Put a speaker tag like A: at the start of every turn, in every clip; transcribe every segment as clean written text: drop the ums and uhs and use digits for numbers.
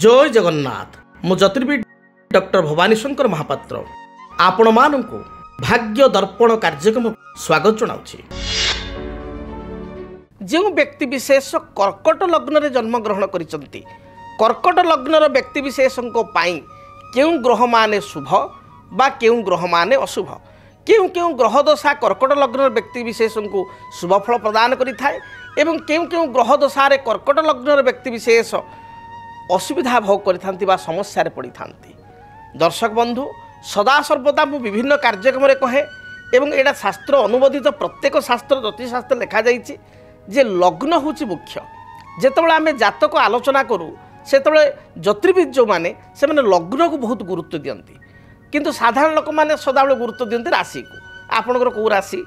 A: जय जगन्नाथ मु ज्योतिर्विद डॉक्टर भवानी शंकर महापात्र आपण मानू भाग्य दर्पण कार्यक्रम स्वागत जनाऊँ। जो व्यक्ति विशेष कर्कट लग्न रे जन्म ग्रहण करिसंती कर्कट लग्नर व्यक्ति विशेषों क्यों ग्रह माने शुभ बा क्यों ग्रह माने अशुभ क्यों क्यों ग्रह दशा कर्कट लग्नर व्यक्ति विशेषों को शुभ फल प्रदान करिथाए एवं क्यों क्यों ग्रह दशारे कर्कट लग्नर व्यक्ति विशेष असुविधा भोग करिथांती बा समस्या पड़ी थांती। दर्शक बंधु सदा सर्वदा मु विभिन्न कार्यक्रम कहे एवं एटा शास्त्र अनुमोदित प्रत्येक शास्त्र ज्योतिषशास्त्र लिखा जाइछि जे लग्न होछि मुख्य। जेतेबेले आमे जातक आलोचना करूँ से ज्योतिर्विद जो माने से माने लग्न को बहुत गुरुत्व दियंती किंतु साधारण लोक माने सदाबेले गुरुत्व दियंती राशि को। आपणकर कौ राशि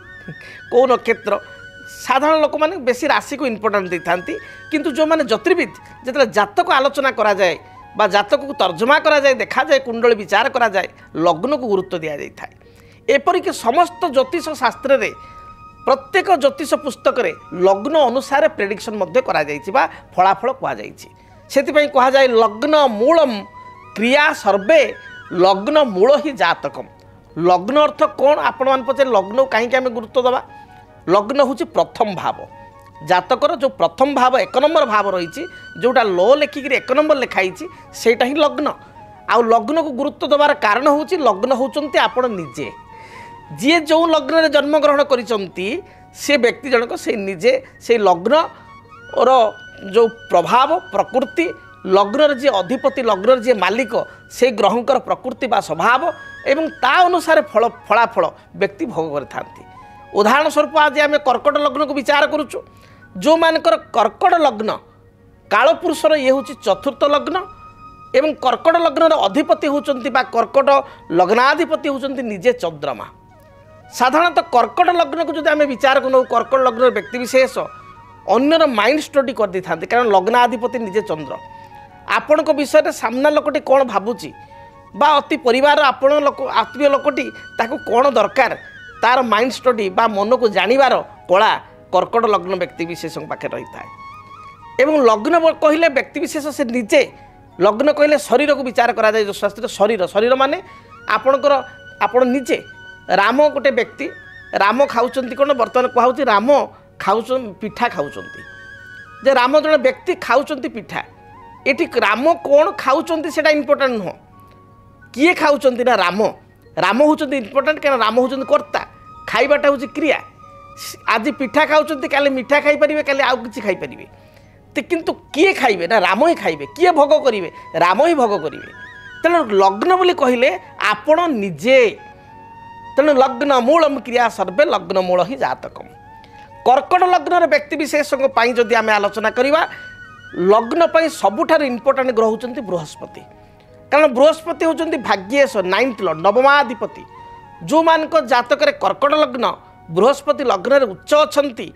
A: कौ नक्षत्र साधारण लोक माने बेसी राशि को इम्पोर्टेंट देथांती किंतु जो माने ज्योतिर्विद जेतेबेले जातक आलोचना करा जाए बा जातक को तर्जमा करा जाए देखा जाए कुंडली विचार करा जाए लग्न को गुरुत्व दिया जाय थाए। एपरिक समस्त ज्योतिष शास्त्र रे प्रत्येक ज्योतिष पुस्तक रे लग्न अनुसार प्रेडिक्शन मध्य करा जायछि बा फलाफल कहा जायछि। सेतिपई कहा जाए लग्न मूलम क्रिया सर्वे लग्न मूल ही जातकम। लग्न अर्थ कौन आपण मान पचे लग्न कहीं आम गुरुत्व दबा लग्न हूँ प्रथम भाव जातकर जो प्रथम भाव एक नंबर भाव रही जोटा लो लेखिक एक नंबर लिखाई सेटा ही लग्न आउ लग्न को गुरुत्व दबार कारण हूँ लग्न होचंती आपण निजे जी जो लग्न रे जन्म ग्रहण करिसंती से व्यक्ति जनक से निजे से लग्न और जो प्रभाव प्रकृति लग्न जी अधिपति लग्न जी मालिक से ग्रहंकर प्रकृति बा स्वभाव एवं ता अनुसार फल फलाफल व्यक्ति भोग करथांती। उदाहरण स्वरूप आज आम कर्कट लग्न को विचार करुचु जो मानकर कर्कट लग्न कालपुरुषर ये हूँ चतुर्थ लग्न एवं कर्कट लग्न अधिपति होचंती बा कर्कट लग्नाधिपति होचंती निजे चंद्रमा। साधारणतः कर्कट लग्न को जो आम विचार करूँ कर्कट लग्न व्यक्ति विशेष अन्यर माइंड स्टडी कर दी था कारण लग्नाधिपति निजे चंद्र आपण विषय सामना लोकटी कौन भावुची बा अति परिवार आपण लोक आत्मीय लोकटी ताको कौन दरकार तार माइंड स्टडी बा मन को जानिबार कला कर्कट लग्न व्यक्ति विशेष पाखे रही था। एवं लग्न कहले व्यक्ति विशेष से निजे लग्न कहले शरीर को विचार करा जाए जो शास्त्र शरीर शरीर माने आपणकर आपण निजे राम गोटे व्यक्ति राम खाऊचंती कौन बर्तमान कहूँ राम खाऊ पिठा खाऊचंती जे राम जन व्यक्ति खाऊचंती पिठा एटी राम कौन खाऊचंती सेटा इंपोर्टेंट नुह किए खाऊचंती ना राम राम होचंती इंपोर्टेंट क्या राम होचंती कर्ता खाइबाटा होची क्रिया आज पिठा खाऊचंती काले मिठा खाई परिबे काले आउ किछि खाई परिबे ते किंतु किए खाइबे ना राम ही खाइबे किए भोग करिवे राम ही भोग करिवे। तेणु लग्न बोली कहिले आपण निजे तेणु लग्न मूलम क्रिया सर्वे लग्न मूल ही जातकम। कर्कट लग्नर व्यक्ति विशेषों जदि आम आलोचना करवा लग्न पर सबुठार इंपोर्टेंट ग्रह होचंती बृहस्पति कारण बृहस्पति होचंती भाग्येश नाइन्थ लॉर्ड नवमाधिपति जो मान जातक कर्कट लग्न बृहस्पति लग्न उच्च अछंती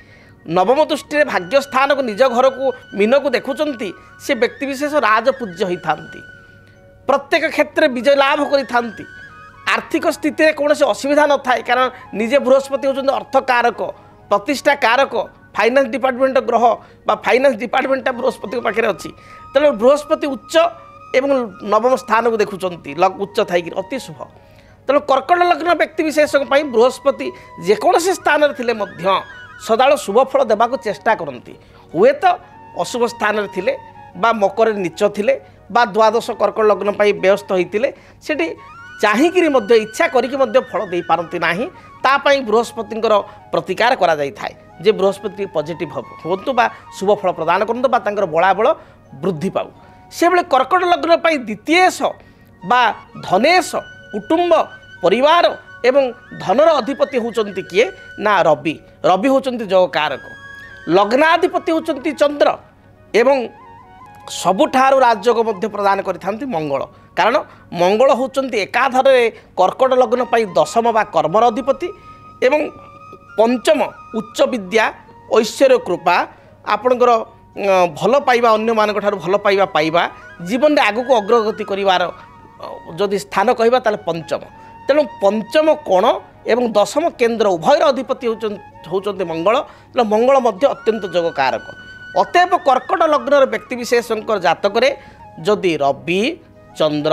A: नवम दृष्टि भाग्य स्थान को निज घर को मीन को देखुंती से व्यक्ति विशेष राजपूज्य होता प्रत्येक क्षेत्र विजय लाभ करि आर्थिक स्थिति में कौन असुविधा न थाए कारण निजे बृहस्पति होचंती अर्थ कारक प्रतिष्ठा कारक फाइनान्स डिपार्टमेंट ग्रह बा फाइनान्स डिपार्टमेंट बृहस्पति पाखे अच्छी तेणु बृहस्पति उच्च एवं नवम स्थान को देखुंती उच्च थी अति शुभ। तेणु कर्कट लग्न व्यक्ति विशेष बृहस्पति जेकोसी स्थान थे सदा शुभ फल देवाक चेष्टा करती हुए तो अशुभ स्थान थे बा मकर नीच थे बा द्वादश कर्कट लग्न व्यस्त होते से चाहिक इच्छा करके फल दे पारती ना तापाई बृहस्पति प्रतिकार करा जाय थाए जे बृहस्पति पॉजिटिव होतु बा शुभ फल प्रदान करतु बा तांकर बलाबल वृद्धि पाऊ से बेले कर्कट लग्न द्वितीयेश बा धनेश कुटुंब परिवार एवं धनर अधिपति होचंती किए ना रवि रवि होचंती जग कारक लग्नाधिपति होचंती चंद्र एवं सबुठारु राजयोग मध्य प्रदान करिथांती मंगल कारण मंगल होचंती एकाधर कर्कट लग्न दशम बा कर्मर अधिपति एवं पंचम उच्च विद्या ऐश्वर्य कृपा आपणकर भल पाइबा अन्य मान भल पाइबा पाइबा जीवन में आगु को अग्रगति करिवार जदि स्थान कहबा ताले पंचम तेणु पंचम कोण एवं दशम केन्द्र उभयर अधिपति होचंती मंगल तेणु मंगल मध्य अत्यंत जग कारक अतएव कर्कट लग्नर व्यक्ति विशेष जातक जदि रवि चंद्र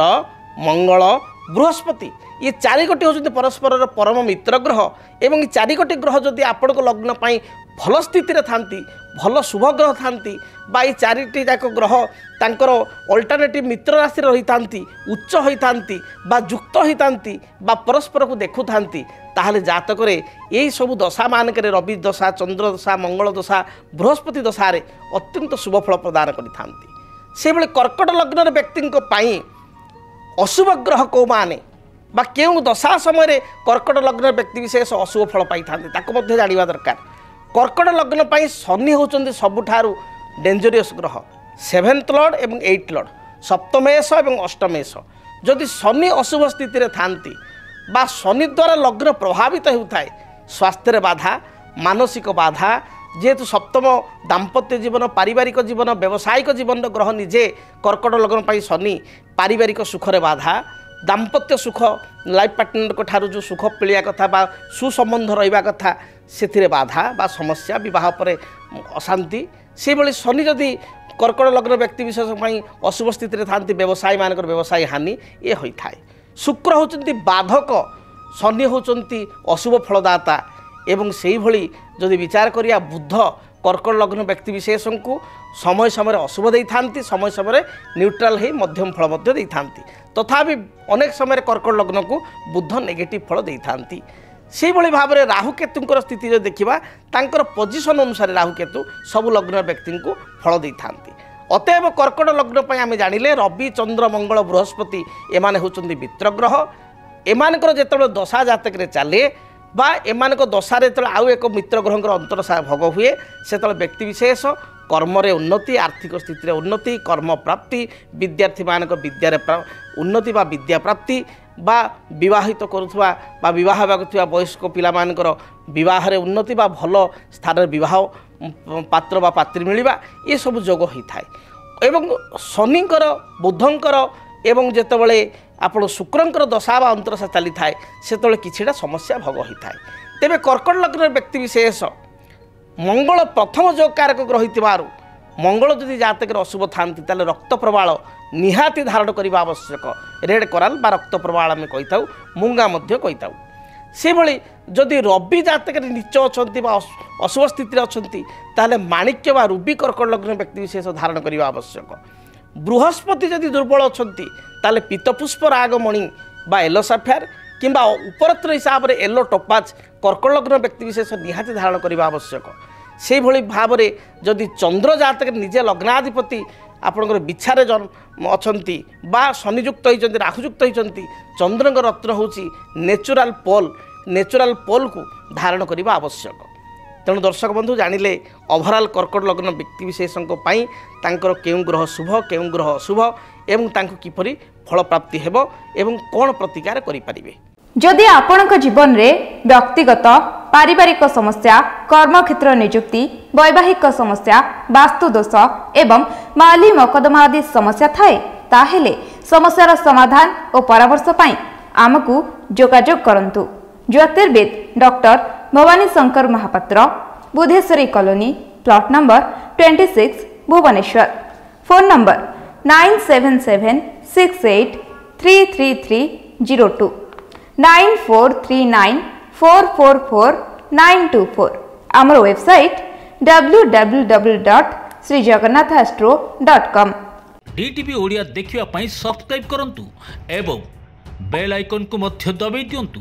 A: मंगल बृहस्पति ये चारिगोटी होती परस्पर परम मित्र ग्रह एवं चारिगोटी ग्रह जदि आपण लग्न पाई भल स्थिति था भल शुभ ग्रह था ये चारिटी जाक ग्रह तांकर अल्टरनेटिव मित्र राशि रही था उच्च होता युक्त होता परस्पर को देखु था ताहले जातक यही सब दशा मानक रवि दशा चंद्र दशा मंगल दशा बृहस्पति दशा अत्यंत शुभ फल प्रदान कर कर्कट लग्न व्यक्ति अशुभ ग्रह कौ माने बा केउ दशा समय कर्कट लग्न व्यक्ति विशेष अशुभ फल पाई था जाना दरकार। कर्कट लग्न पाई शनि होचंदी सबुठारु डेंजरियस ग्रह 7th लॉर्ड एवं 8th लॉर्ड सप्तमेश एवं अष्टमेश जदि शनि अशुभ स्थिति रे थांती बा शनि द्वारा लग्न प्रभावित होता है स्वास्थ्य बाधा मानसिक बाधा जेहेतु सप्तम दाम्पत्य जीवन पारिवारिक जीवन व्यावसायिक जीवन ग्रह निजे कर्कट लग्न पाई शनि पारिवारिक सुखरे बाधा दाम्पत्य सुख लाइफ पार्टनर को ठारू जो सुख पिलिया कथा बा सुसंबंध रहिबा कथा से बाधा बा समस्या विवाह पर अशांति से भली शनि जदि कर्कट लग्न व्यक्ति विशेष अशुभ स्थिति था व्यवसायी मान व्यवसाय हानि ये होता है। शुक्र होचंती बाधक शनि होचंती अशुभ फलदाता एवं से भली जदि विचार करिया बुध कर्कट लग्न व्यक्ति विशेष को समय समय अशुभ दे था समय समय न्यूट्राल हो मध्यम फल दे था तथापि अनेक समय कर्कट लग्न को बुध नेगेटिव फल दे था से भली भाव में राहुकेतुंकर स्थिति जो देखा तांकर पोजिशन अनुसार राहुकेतु सबु लग्न व्यक्ति को फल दे था। अतएव कर्कट लग्न पर आम जानिले रवि चंद्र मंगल बृहस्पति एमाने होचंदी मित्र ग्रह एमानकर जेतबेले दशा जातक चले बा एमानक दशारे जो आउ एक मित्र ग्रहर अंतरसा भोग हुए से व्यक्ति विशेष कर्म उन्नति आर्थिक स्थिति उन्नति कर्म प्राप्ति विद्यार्थी मानक विद्यार उन्नति बा विद्या प्राप्ति बा विवाहित करुवा बा विवाह होगा वयस्क पिला मानकर विवाह उन्नति बा भल स्थान विवाह पात्र बा पात्री मिलवा ये सब जोग होता है। एवं शनिकर बुधंकर एवं जेतबेले आपण शुक्रंकर दशा बा अंतरसा चली थाए से किछिटा समस्या भोग होता है। तेबे कर्कट लग्न व्यक्ति विशेष मंगल प्रथम जो कारक ग्रही मंगल जदि जातक अशुभ था रक्त प्रवाल निहाती धारण करने आवश्यक रेड कराल बा रक्त प्रवाल आम कही मूंगा कही से भली जदि रवि जातक नीच अच्छा अशुभ स्थिति अच्छा माणिक्य बा रूबी कर्कट लग्न व्यक्ति विशेष धारण करने आवश्यक। बृहस्पति जदि दुर्बल अच्छा पीतपुष्प रागमणि बा येलो साफायर किंबा उपरत्र हिसाब से येलो टोपाज कर्कट लग्न व्यक्ति विशेष निहाती धारण करने आवश्यक। से भली भाव में जदि चंद्र जातक निजे लग्नाधिपति आपणकर बिछारे जन्म अच्छी बा शनियुक्त होती राहुयुक्त होती चंद्र रत्न हूँ नेचुराल पोल को धारण करने आवश्यक। तेणु दर्शक बंधु जानिले ओभराल कर्कट लग्न व्यक्ति विशेषों केउं ग्रह शुभ केउं ग्रह अशुभ एवं तांको किपरि फल प्राप्ति हेबो एवं कोन प्रतिकार करि परिबे।
B: जदि आपणक जीवन रे व्यक्तिगत पारिवारिक समस्या कर्म क्षेत्र नियुक्ति वैवाहिक समस्या वास्तु दोष एवं माली मकदमा आदि समस्या थाए ताहेले समस्यार समाधान और परामर्श पाई आमकु जोगाजोग करंतु। ज्योतिर्विद doctor Bhavani Shankar Mahapatra Budheswari colony plot number 26 Bhubaneswar. Phone number 9776833302 9439444924। आमर वेबसाइट www.srijagannathastro.com।
C: डीटीवी ओडिया देखिवा पई सब्सक्राइब करंतु एवं बेल आइकन को मध्य दबाई दियंतु।